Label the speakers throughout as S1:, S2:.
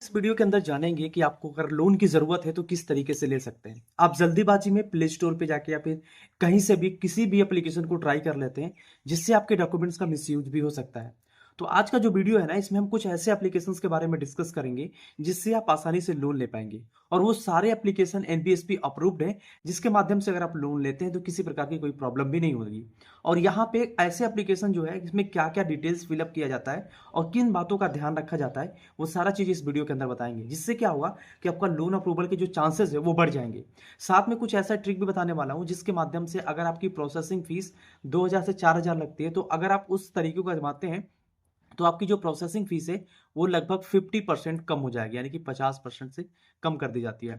S1: इस वीडियो के अंदर जानेंगे कि आपको अगर लोन की ज़रूरत है तो किस तरीके से ले सकते हैं। आप जल्दीबाजी में प्ले स्टोर पे जाके या फिर कहीं से भी किसी भी एप्लीकेशन को ट्राई कर लेते हैं, जिससे आपके डॉक्यूमेंट्स का मिसयूज़ भी हो सकता है। तो आज का जो वीडियो है ना, इसमें हम कुछ ऐसे एप्लीकेशंस के बारे में डिस्कस करेंगे, जिससे आप आसानी से लोन ले पाएँगे। और वो सारे एप्लीकेशन एनबीएफसी अप्रूव्ड हैं, जिसके माध्यम से अगर आप लोन लेते हैं तो किसी प्रकार की कोई प्रॉब्लम भी नहीं होगी। और यहाँ पे ऐसे एप्लीकेशन जो है, इसमें क्या-क्या डिटेल्स फिल अप किया जाता है और किन बातों का ध्यान रखा जाता है, वो सारा चीज़ इस वीडियो के अंदर बताएँगे। जिससे क्या होगा कि आपका लोन अप्रूवल के जो चांसेस है वो बढ़ जाएँगे। साथ में कुछ ऐसा ट्रिक भी बताने वाला हूँ जिसके माध्यम से अगर आपकी प्रोसेसिंग फीस 2000 से 4000 लगती है, तो अगर आप उस तरीके को आज़माते हैं तो आपकी जो प्रोसेसिंग फीस है वो लगभग 50% कम हो जाएगी, यानी कि 50% से कम कर दी जाती है।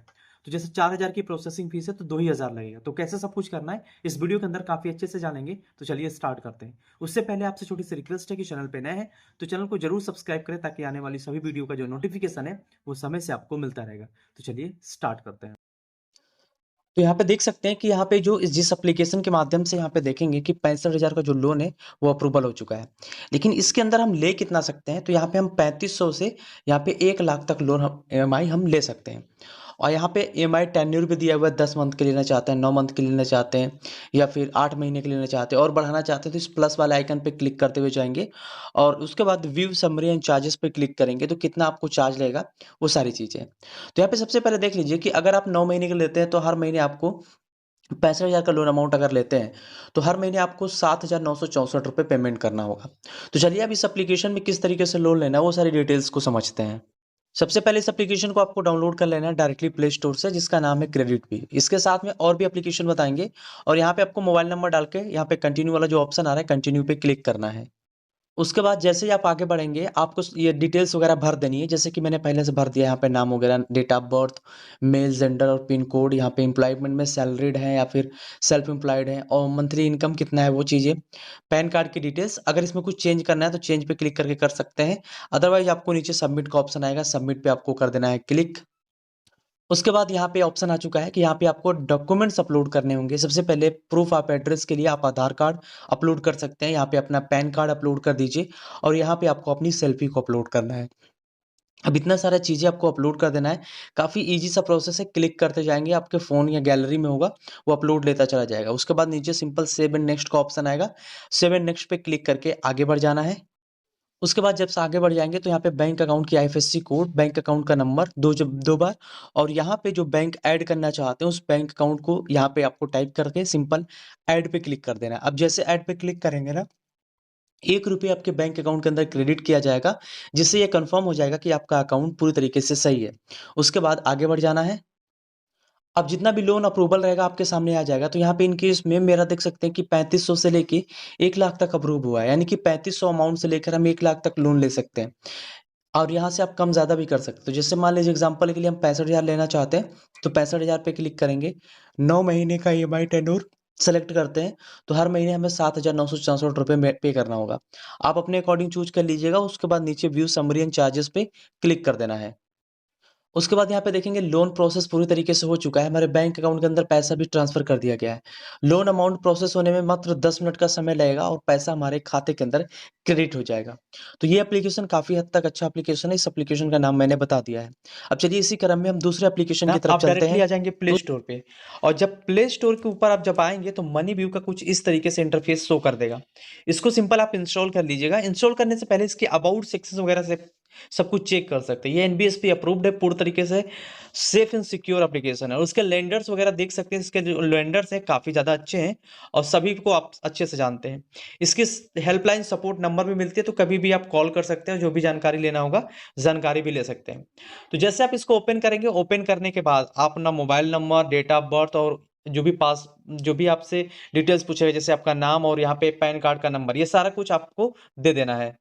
S1: तो जैसे 4000 की प्रोसेसिंग फीस है तो 2000 लगेगा। तो कैसे सब कुछ करना है इस वीडियो के अंदर काफ़ी अच्छे से जानेंगे। तो चलिए स्टार्ट करते हैं। उससे पहले आपसे छोटी सी रिक्वेस्ट है कि चैनल पे नए हैं तो चैनल को जरूर सब्सक्राइब करें, ताकि आने वाली सभी वीडियो का जो नोटिफिकेशन है वो समय से आपको मिलता रहेगा। तो चलिए स्टार्ट करते हैं। तो यहाँ पे देख सकते हैं कि यहाँ पे जो जिस एप्लीकेशन के माध्यम से यहाँ पे देखेंगे कि 65,000 का जो लोन है वो अप्रूवल हो चुका है। लेकिन इसके अंदर हम ले कितना सकते हैं, तो यहाँ पे हम 3500 से यहाँ पे 1 लाख तक लोन हम ईएमआई हम ले सकते हैं। और यहाँ पे ईएमआई टेन्योर भी दिया हुआ है, 10 मंथ के लेना चाहते हैं, 9 मंथ के लेना चाहते हैं या फिर 8 महीने के लेना चाहते हैं और बढ़ाना चाहते हैं, तो इस प्लस वाले आइकन पे क्लिक करते हुए जाएँगे और उसके बाद व्यू समरी एंड चार्जेस पे क्लिक करेंगे तो कितना आपको चार्ज लगेगा, वो सारी चीज़ें। तो यहाँ पे सबसे पहले देख लीजिए कि अगर आप 9 महीने के लेते हैं तो हर महीने आपको 65,000 का लोन अमाउंट अगर लेते हैं, तो हर महीने आपको ₹7,964 पेमेंट करना होगा। तो चलिए अब इस एप्लीकेशन में किस तरीके से लोन लेना है, वो सारी डिटेल्स को समझते हैं। सबसे पहले इस एप्लीकेशन को आपको डाउनलोड कर लेना है डायरेक्टली प्ले स्टोर से, जिसका नाम है क्रेडिट भी। इसके साथ में और भी एप्लीकेशन बताएँगे और यहाँ पे आपको मोबाइल नंबर डाल के यहाँ पे कंटिन्यू वाला जो ऑप्शन आ रहा है, कंटिन्यू पे क्लिक करना है। उसके बाद जैसे ही आप आगे बढ़ेंगे, आपको ये डिटेल्स वगैरह भर देनी है, जैसे कि मैंने पहले से भर दिया है यहाँ पे नाम वगैरह, date of birth, male, gender और पिन कोड, यहाँ पे एम्प्लॉयमेंट में सैलरीड हैं या फिर सेल्फ एम्प्लॉयड हैं और मंथली इनकम कितना है वो चीज़ें। पैन कार्ड की डिटेल्स, अगर इसमें कुछ चेंज करना है तो चेंज पे क्लिक करके कर सकते हैं। अदरवाइज़ आपको नीचे सबमिट का ऑप्शन आएगा, सबमिट पे आपको कर देना है क्लिक। उसके बाद यहाँ पे ऑप्शन आ चुका है कि यहाँ पे आपको डॉक्यूमेंट्स अपलोड करने होंगे। सबसे पहले प्रूफ ऑफ एड्रेस के लिए आप आधार कार्ड अपलोड कर सकते हैं। यहाँ पे अपना पैन कार्ड अपलोड कर दीजिए और यहाँ पे आपको अपनी सेल्फी को अपलोड करना है। अब इतना सारा चीज़ें आपको अपलोड कर देना है। काफ़ी ईज़ी सा प्रोसेस है, क्लिक करते जाएँगे, आपके फ़ोन या गैलरी में होगा, वो अपलोड लेता चला जाएगा। उसके बाद नीचे सिंपल सेव एंड नेक्स्ट का ऑप्शन आएगा। सेव एंड नेक्स्ट पे क्लिक करके आगे बढ़ जाना है। उसके बाद जब से आगे बढ़ जाएँगे तो यहाँ पे बैंक अकाउंट की आईएफएससी कोड, बैंक अकाउंट का नंबर 2 बार और यहाँ पे जो बैंक ऐड करना चाहते हैं उस बैंक अकाउंट को यहाँ पे आपको टाइप करके सिंपल ऐड पे क्लिक कर देना है। अब जैसे ऐड पे क्लिक करेंगे ना, ₹1 आपके बैंक अकाउंट के अंदर क्रेडिट किया जाएगा, जिससे ये कन्फर्म हो जाएगा कि आपका अकाउंट पूरी तरीके से सही है। उसके बाद आगे बढ़ जाना है। अब जितना भी लोन अप्रूवल रहेगा आपके सामने आ जाएगा, तो यहाँ पे इन केस में मेरा देख सकते हैं कि 3500 से लेके 1 लाख तक अप्रूव हुआ है, यानी कि 3500 अमाउंट से लेकर हम 1 लाख तक लोन ले सकते हैं। और यहाँ से आप कम ज़्यादा भी कर सकते हो। जैसे मान लीजिए एग्ज़ाम्पल के लिए हम 65,000 लेना चाहते हैं, तो 65,000 पे क्लिक करेंगे। 9 महीने का ईएमआई टेन्योर सेलेक्ट करते हैं, तो हर महीने हमें ₹7,964 में पे करना होगा। आप अपने अकॉर्डिंग चूज़ कर लीजिएगा, उसके बाद नीचे व्यू समरी एंड चार्जेस पे क्लिक कर देना है। उसके बाद यहाँ पे देखेंगे लोन प्रोसेस पूरी तरीके से हो चुका है, हमारे बैंक अकाउंट के अंदर पैसा भी ट्रांसफ़र कर दिया गया है। लोन अमाउंट प्रोसेस होने में मात्र 10 मिनट का समय लगेगा और पैसा हमारे खाते के अंदर क्रेडिट हो जाएगा। तो ये एप्लीकेशन काफ़ी हद तक अच्छा एप्लीकेशन है, इस एप्लीकेशन का नाम मैंने बता दिया है। अब चलिए इसी क्रम में हम दूसरे एप्लीकेशन की
S2: ना
S1: तरफ
S2: आप
S1: चलते
S2: डायरेक्टली
S1: हैं।
S2: आ जाएँगे प्ले
S1: तो
S2: स्टोर पे और जब प्ले स्टोर के ऊपर आप जब आएँगे तो मनी व्यू का कुछ इस तरीके से इंटरफ़ेस शो कर देगा। इसको सिंपल आप इंस्टॉल कर लीजिएगा। इंस्टॉल करने से पहले इसके अबाउट सेक्शंस वगैरह से सब कुछ चेक कर सकते हैं। ये एनबीएफसी अप्रूव्ड है, पूर्ण तरीके से सेफ एंड सिक्योर एप्लीकेशन है और उसके लेंडर्स वगैरह देख सकते हैं। इसके जो लेंडर्स हैं काफ़ी ज़्यादा अच्छे हैं और सभी को आप अच्छे से जानते हैं। इसकी हेल्पलाइन सपोर्ट नंबर भी मिलती है, तो कभी भी आप कॉल कर सकते हैं, जो भी जानकारी लेना होगा, जानकारी भी ले सकते हैं। तो जैसे आप इसको ओपन करेंगे, ओपन करने के बाद आप अपना mobile number, date of birth और जो भी आपसे डिटेल्स पूछेगा, जैसे आपका नाम और यहाँ पे पैन कार्ड का नंबर, ये सारा कुछ आपको दे देना है।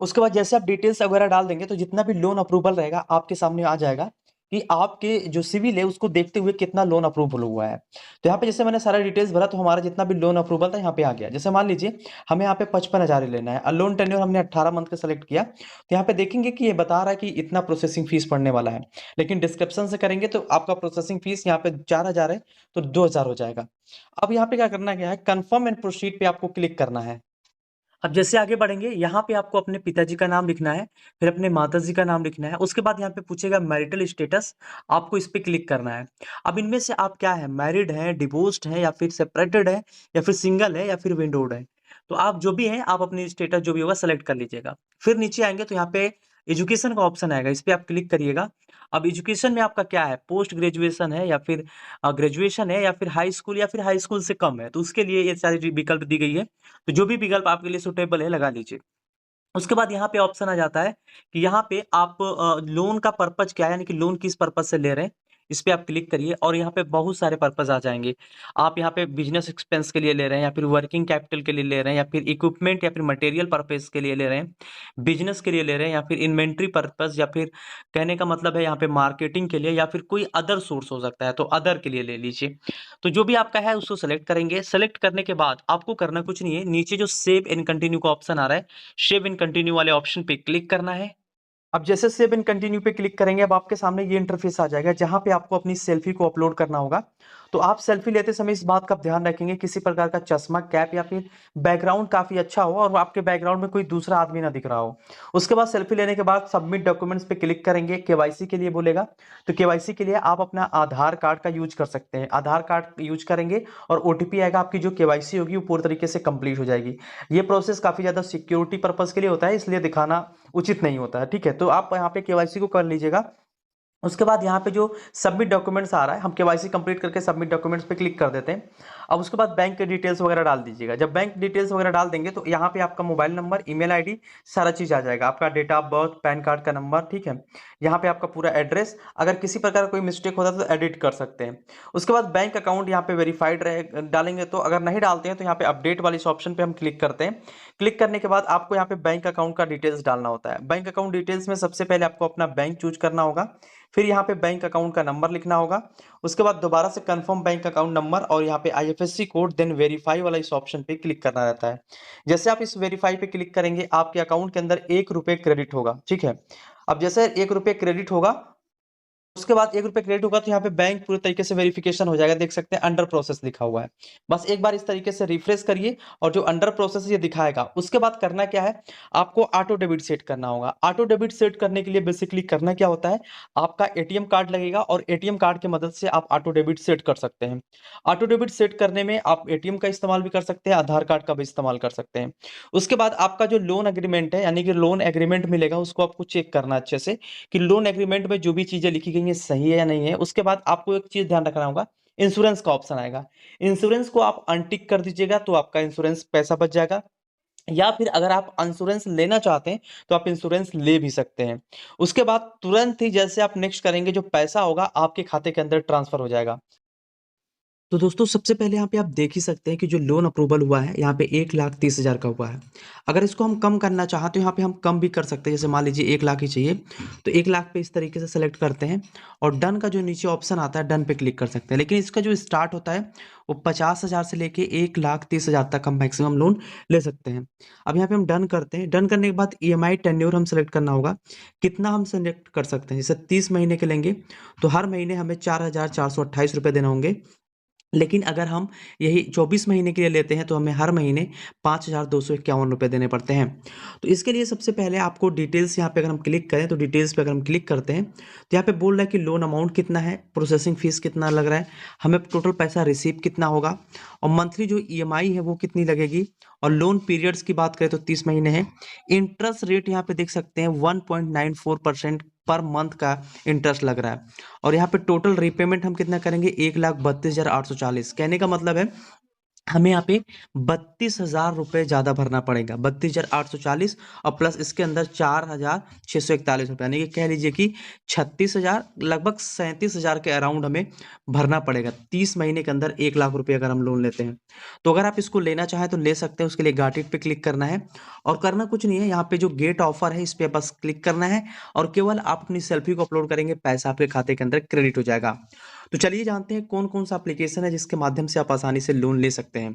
S2: उसके बाद जैसे आप डिटेल्स वगैरह डाल देंगे, तो जितना भी लोन अप्रूवल रहेगा, आपके सामने आ जाएगा कि आपके जो सिविल है, उसको देखते हुए कितना लोन अप्रूवल हुआ है। तो यहाँ पे जैसे मैंने सारा डिटेल्स भरा, तो हमारा जितना भी लोन अप्रूवल था, यहाँ पे आ गया। जैसे मान लीजिए, हमें यहाँ पे 55,000 ही लेना है और लोन टेन्योर हमने 18 मंथ का सेलेक्ट किया। तो यहाँ पे देखेंगे कि ये बता रहा है कि इतना प्रोसेसिंग फीस पड़ने वाला है। लेकिन डिस्क्रिप्शन से करेंगे तो आपका प्रोसेसिंग फीस यहाँ पे 4,000 है, तो 2,000 हो जाएगा। अब यहाँ पे क्या करना क्या है, कन्फर्म एंड प्रोसीड पे आपको क्लिक करना है।
S1: अब जैसे आगे बढ़ेंगे, यहाँ पे आपको अपने पिताजी का नाम लिखना है, फिर अपने माताजी का नाम लिखना है, उसके बाद यहाँ पे पूछेगा मैरिटल स्टेटस, आपको इस पे क्लिक करना है। अब इनमें से आप क्या है, मैरिड हैं, डिवोर्स्ड हैं या फिर सेपरेटेड हैं या फिर सिंगल है या फिर विडोड है। तो आप जो भी हैं, आप अपनी स्टेटस जो भी होगा सेलेक्ट कर लीजिएगा। फिर नीचे आएँगे तो यहाँ पे एजुकेशन का ऑप्शन आएगा, इस पे आप क्लिक करिएगा। अब एजुकेशन में आपका क्या है, पोस्ट ग्रेजुएशन है या फिर ग्रेजुएशन है या फिर हाई स्कूल या फिर हाई स्कूल से कम है, तो उसके लिए ये सारी जो विकल्प दी गई है। तो जो भी विकल्प आपके लिए सूटेबल है लगा लीजिए। उसके बाद यहाँ पे ऑप्शन आ जाता है कि यहाँ पे आप लोन का पर्पज़ क्या है, यानी कि लोन किस पर्पज़ से ले रहे हैं, इस पे आप क्लिक करिए और यहाँ पे बहुत सारे पर्पज़ आ जाएँगे। आप यहाँ पे बिज़नेस एक्सपेंस के लिए ले रहे हैं या फिर वर्किंग कैपिटल के लिए ले रहे हैं या फिर इक्विपमेंट या फिर मटेरियल पर्पज़ के लिए ले रहे हैं, बिज़नेस के लिए ले रहे हैं या फिर इन्वेंटरी पर्पज़ या फिर कहने का मतलब है यहाँ पे मार्केटिंग के लिए या फिर कोई अदर सोर्स हो सकता है, तो अदर के लिए ले लीजिए। तो जो भी आपका है उसको सेलेक्ट करेंगे। सेलेक्ट करने के बाद आपको करना कुछ नहीं है, नीचे जो सेव एंड कंटिन्यू का ऑप्शन आ रहा है, सेव एंड कंटिन्यू वाले ऑप्शन पे क्लिक करना है। अब जैसे सेव एंड कंटिन्यू पे क्लिक करेंगे, अब आपके सामने ये इंटरफेस आ जाएगा जहाँ पे आपको अपनी सेल्फी को अपलोड करना होगा। तो आप सेल्फी लेते समय इस बात का ध्यान रखेंगे किसी प्रकार का चश्मा, कैप या फिर बैकग्राउंड काफ़ी अच्छा हो और आपके बैकग्राउंड में कोई दूसरा आदमी ना दिख रहा हो। उसके बाद सेल्फी लेने के बाद सबमिट डॉक्यूमेंट्स पे क्लिक करेंगे, केवाईसी के लिए बोलेगा। तो केवाईसी के लिए आप अपना आधार कार्ड का यूज़ कर सकते हैं। आधार कार्ड यूज़ करेंगे और ओटीपी आएगा, आपकी जो केवाईसी होगी वो पूरी तरीके से कंप्लीट हो जाएगी। ये प्रोसेस काफ़ी ज़्यादा सिक्योरिटी पर्पज़ के लिए होता है, इसलिए दिखाना उचित नहीं होता है, ठीक है? तो आप यहाँ पे केवाईसी को कर लीजिएगा। उसके बाद यहाँ पे जो सबमिट डॉक्यूमेंट्स आ रहा है, हम केवाईसी कंप्लीट करके सबमिट डॉक्यूमेंट्स पे क्लिक कर देते हैं। अब उसके बाद बैंक के डिटेल्स वगैरह डाल दीजिएगा। जब बैंक डिटेल्स वगैरह डाल देंगे तो यहाँ पे आपका मोबाइल नंबर, ईमेल आईडी सारा चीज़ आ जाएगा। आपका date of birth, PAN card का नंबर, ठीक है? यहाँ पे आपका पूरा एड्रेस, अगर किसी प्रकार का कोई मिस्टेक होता है तो एडिट कर सकते हैं। उसके बाद बैंक अकाउंट यहाँ पे वेरीफाइड रहे डालेंगे, तो अगर नहीं डालते हैं तो यहाँ पे अपडेट वाली इस ऑप्शन पे हम क्लिक करते हैं। क्लिक करने के बाद आपको यहाँ पे बैंक अकाउंट का डिटेल्स डालना होता है। बैंक अकाउंट डिटेल्स में सबसे पहले आपको अपना बैंक चूज करना होगा, फिर यहाँ पे बैंक अकाउंट का नंबर लिखना होगा। उसके बाद दोबारा से कंफर्म बैंक अकाउंट नंबर और यहाँ पे आईएफएससी कोड, देन वेरीफाई वाला इस ऑप्शन पे क्लिक करना रहता है। जैसे आप इस वेरीफाई पे क्लिक करेंगे, आपके अकाउंट के अंदर ₹1 क्रेडिट होगा, ठीक है? अब जैसे ₹1 क्रेडिट होगा, उसके बाद ₹1 क्रेडिट होगा तो यहाँ पे बैंक पूरे तरीके से वेरिफिकेशन हो जाएगा। देख सकते हैं अंडर प्रोसेस लिखा हुआ है। बस एक बार इस तरीके से रिफ्रेश करिए और जो अंडर प्रोसेस ये दिखाएगा। उसके बाद करना क्या है, आपको ऑटो डेबिट सेट करना होगा। ऑटो डेबिट सेट करने के लिए बेसिकली करना क्या होता है, आपका एटीएम कार्ड लगेगा और एटीएम कार्ड की मदद से आप ऑटो डेबिट सेट कर सकते हैं। ऑटो डेबिट सेट करने में आप एटीएम का इस्तेमाल भी कर सकते हैं, आधार कार्ड का भी इस्तेमाल कर सकते हैं। उसके बाद आपका जो लोन एग्रीमेंट है, यानी कि लोन एग्रीमेंट मिलेगा, उसको आपको चेक करना अच्छे से कि लोन एग्रीमेंट में जो भी चीज़ें लिखी गई हैं सही है या नहीं है। उसके बाद आपको एक चीज़ ध्यान रखना होगा, इंश्योरेंस का ऑप्शन आएगा। इंश्योरेंस को आप अनटिक कर दीजिएगा तो आपका इंश्योरेंस पैसा बच जाएगा, या फिर अगर आप इंश्योरेंस लेना चाहते हैं तो आप इंश्योरेंस ले भी सकते हैं। उसके बाद तुरंत ही जैसे आप नेक्स्ट करेंगे, जो पैसा होगा आपके खाते के अंदर ट्रांसफर हो जाएगा। तो दोस्तों सबसे पहले यहाँ पे आप देख ही सकते हैं कि जो लोन अप्रूवल हुआ है यहाँ पे 1,30,000 का हुआ है। अगर इसको हम कम करना चाहें तो यहाँ पे हम कम भी कर सकते हैं। जैसे मान लीजिए 1 लाख ही चाहिए तो 1 लाख पे इस तरीके से सेलेक्ट करते हैं और डन का जो नीचे ऑप्शन आता है डन पे क्लिक कर सकते हैं। लेकिन इसका जो स्टार्ट होता है वो 50,000 से लेके 1,30,000 तक हम मैक्सिमम लोन ले सकते हैं। अब यहाँ पे हम डन करते हैं। डन करने के बाद EMI टेन्योर हम सेलेक्ट करना होगा, कितना हम सेलेक्ट कर सकते हैं। जैसे 30 महीने के लेंगे तो हर महीने हमें ₹4,428 देने होंगे। लेकिन अगर हम यही 24 महीने के लिए लेते हैं तो हमें हर महीने ₹5,251 देने पड़ते हैं। तो इसके लिए सबसे पहले आपको डिटेल्स, यहाँ पे अगर हम क्लिक करें तो डिटेल्स पे अगर हम क्लिक करते हैं तो यहाँ पे बोल रहा है कि लोन अमाउंट कितना है, प्रोसेसिंग फीस कितना लग रहा है, हमें टोटल पैसा रिसीव कितना होगा और मंथली जो EMI है वो कितनी लगेगी, और लोन पीरियड्स की बात करें तो 30 महीने है। इंटरेस्ट रेट यहाँ पे देख सकते हैं 1.94% पर मंथ का इंटरेस्ट लग रहा है। और यहाँ पे टोटल रीपेमेंट हम कितना करेंगे, 1,32,840। कहने का मतलब है हमें यहाँ पे 32,000 ज़्यादा भरना पड़ेगा, 32,840 और प्लस इसके अंदर 4,641 रुपये, यानी कि कह लीजिए कि 36,000, लगभग 37,000 के अराउंड हमें भरना पड़ेगा 30 महीने के अंदर 1,00,000 अगर हम लोन लेते हैं। तो अगर आप इसको लेना चाहें तो ले सकते हैं। उसके लिए गॉट इट पे क्लिक करना है और करना कुछ नहीं है, यहाँ पे जो गेट ऑफर है इस पे बस क्लिक करना है और केवल आप अपनी सेल्फी को अपलोड करेंगे, पैसा आपके खाते के अंदर क्रेडिट हो जाएगा। तो चलिए जानते हैं कौन कौन सा एप्लीकेशन है जिसके माध्यम से आप आसानी से लोन ले सकते हैं।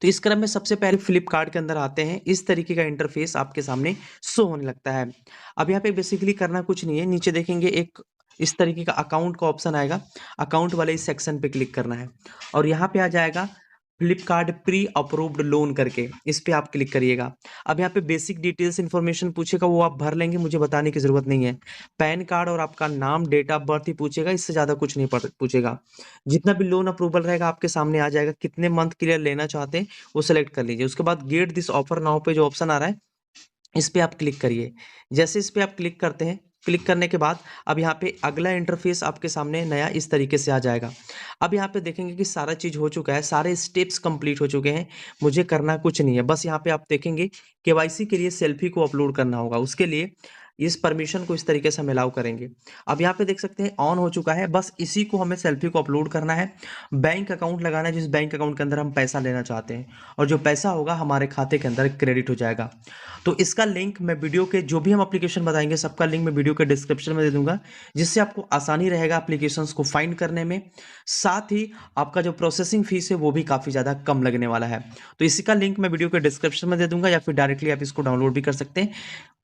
S1: तो इस क्रम में सबसे पहले फ्लिपकार्ट के अंदर आते हैं। इस तरीके का इंटरफेस आपके सामने शो होने लगता है। अब यहाँ पे बेसिकली करना कुछ नहीं है, नीचे देखेंगे एक इस तरीके का अकाउंट का ऑप्शन आएगा, अकाउंट वाले इस सेक्शन पे क्लिक करना है और यहाँ पे आ जाएगा फ्लिपकार्ट प्री अप्रूव्ड लोन करके, इस पे आप क्लिक करिएगा। अब यहाँ पे बेसिक डिटेल्स इन्फॉर्मेशन पूछेगा, वो आप भर लेंगे, मुझे बताने की ज़रूरत नहीं है। पैन कार्ड और आपका नाम, डेट ऑफ बर्थ ही पूछेगा, इससे ज़्यादा कुछ नहीं पूछेगा। जितना भी लोन अप्रूवल रहेगा आपके सामने आ जाएगा। कितने मंथ के लिए लेना चाहते हैं वो सेलेक्ट कर लीजिए। उसके बाद गेट दिस ऑफर नाउ पे जो ऑप्शन आ रहा है, इस पे आप क्लिक करिए। जैसे इस पे आप क्लिक करते हैं, क्लिक करने के बाद अब यहाँ पे अगला इंटरफेस आपके सामने नया इस तरीके से आ जाएगा। अब यहाँ पे देखेंगे कि सारा चीज़ हो चुका है, सारे स्टेप्स कंप्लीट हो चुके हैं, मुझे करना कुछ नहीं है। बस यहाँ पे आप देखेंगे केवाईसी के लिए सेल्फी को अपलोड करना होगा, उसके लिए इस परमिशन को इस तरीके से हम अलाउ करेंगे। अब यहाँ पे देख सकते हैं ऑन हो चुका है, बस इसी को हमें सेल्फी को अपलोड करना है। बैंक अकाउंट लगाना है, जिस बैंक अकाउंट के अंदर हम पैसा लेना चाहते हैं, और जो पैसा होगा हमारे खाते के अंदर क्रेडिट हो जाएगा। तो इसका लिंक मैं वीडियो के जो भी हम एप्लीकेशन बताएंगे सबका लिंक मैं वीडियो के डिस्क्रिप्शन में दे दूंगा, जिससे आपको आसानी रहेगा एप्लीकेशंस को फाइंड करने में। साथ ही आपका जो प्रोसेसिंग फीस है वो भी काफ़ी ज़्यादा कम लगने वाला है। तो इसी का लिंक मैं वीडियो के डिस्क्रिप्शन में दे दूंगा, या फिर डायरेक्टली आप इसको डाउनलोड भी कर सकते हैं।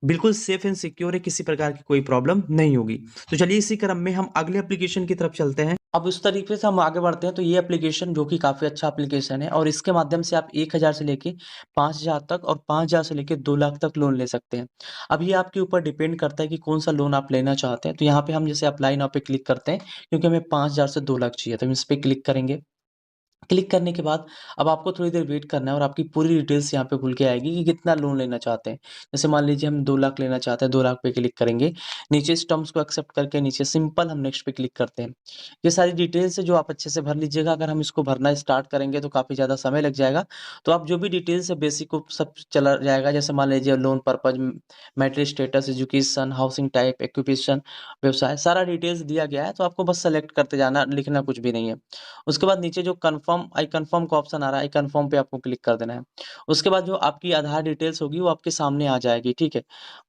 S1: बिल्कुल सेफ एंड सिक्योर है, किसी प्रकार की कोई प्रॉब्लम नहीं होगी। तो चलिए इसी क्रम में हम अगले एप्लीकेशन की तरफ चलते हैं। अब उस तरीके से हम आगे बढ़ते हैं, तो ये एप्लीकेशन जो कि काफ़ी अच्छा एप्लीकेशन है, और इसके माध्यम से आप 1000 से लेके 5000 तक और 5000 से लेके 2 लाख तक लोन ले सकते हैं। अब ये आपके ऊपर डिपेंड करता है कि कौन-सा लोन आप लेना चाहते हैं। तो यहाँ पे हम जैसे अप्लाई नाउ पे क्लिक करते हैं, क्योंकि हमें 5000 से 2 लाख चाहिए, तो हम इस पे क्लिक करेंगे। क्लिक करने के बाद अब आपको थोड़ी देर वेट करना है, और आपकी पूरी डिटेल्स यहाँ पे खुल के आएगी कि कितना लोन लेना चाहते हैं। जैसे मान लीजिए हम 2 लाख लेना चाहते हैं, 2 लाख पे क्लिक करेंगे। नीचे इस टर्म्स को एक्सेप्ट करके नीचे सिंपल हम नेक्स्ट पे क्लिक करते हैं। ये सारी डिटेल्स है जो आप अच्छे से भर लीजिएगा। अगर हम इसको भरना स्टार्ट करेंगे तो काफ़ी ज़्यादा समय लग जाएगा। तो आप जो भी डिटेल्स है बेसिक वो सब चला जाएगा। जैसे मान लीजिए loan purpose, marital status, education, housing type, occupation, व्यवसाय, सारा डिटेल्स दिया गया है। तो आपको बस सेलेक्ट करते जाना, लिखना कुछ भी नहीं है। उसके बाद नीचे जो आई कन्फर्म का ऑप्शन आ रहा है, आई कन्फर्म पे आपको क्लिक कर देना है। उसके बाद जो आपकी आधार डिटेल्स होगी वो आपके सामने आ जाएगी, ठीक है?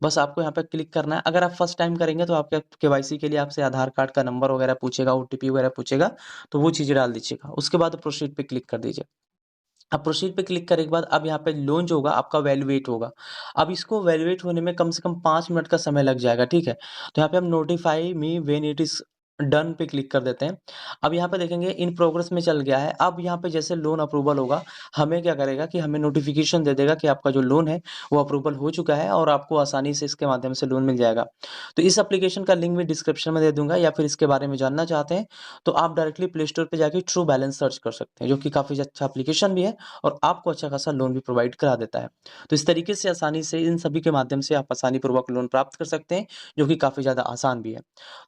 S1: बस आपको यहाँ पे क्लिक करना है। अगर आप फर्स्ट टाइम करेंगे तो आपके केवाईसी के लिए आपसे आधार कार्ड का नंबर वगैरह पूछेगा, ओटीपी वगैरह पूछेगा, तो वो चीज़ें डाल दीजिएगा। उसके बाद प्रोसीड पे क्लिक कर दीजिए। अब प्रोसीड पे क्लिक करने के बाद अब यहाँ पे लोन जो होगा आपका वैल्यूएट होगा। अब इसको वैल्यूएट होने में कम से कम 5 मिनट का समय लग जाएगा, ठीक है? तो यहाँ पे हम notify me when it is done पे क्लिक कर देते हैं। अब यहाँ पे देखेंगे इन प्रोग्रेस में चल गया है। अब यहाँ पे जैसे लोन अप्रूवल होगा, हमें क्या करेगा कि हमें नोटिफ़िकेशन दे देगा कि आपका जो लोन है वो अप्रूवल हो चुका है, और आपको आसानी से इसके माध्यम से लोन मिल जाएगा। तो इस एप्लीकेशन का लिंक मैं डिस्क्रिप्शन में दे दूँगा, या फिर इसके बारे में जानना चाहते हैं तो आप डायरेक्टली प्ले स्टोर पे जाके ट्रू बैलेंस सर्च कर सकते हैं, जो कि काफ़ी अच्छा एप्लीकेशन भी है, और आपको अच्छा खासा लोन भी प्रोवाइड करा देता है। तो इस तरीके से आसानी से इन सभी के माध्यम से आप आसानी पूर्वक लोन प्राप्त कर सकते हैं, जो कि काफ़ी ज़्यादा आसान भी है।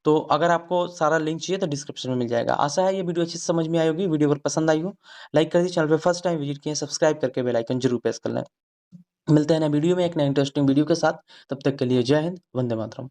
S1: तो अगर आपको सारा लिंक चाहिए तो डिस्क्रिप्शन में मिल जाएगा। आशा है ये वीडियो अच्छे से समझ में आई होगी। वीडियो अगर पसंद आई हो, लाइक कर दीजिए। चैनल पे फर्स्ट टाइम विजिट किए हैं, सब्सक्राइब करके बेल आइकन जरूर प्रेस कर लें। मिलते हैं नए वीडियो में एक नए इंटरेस्टिंग वीडियो के साथ। तब तक के लिए जय हिंद, वंदे मातरम।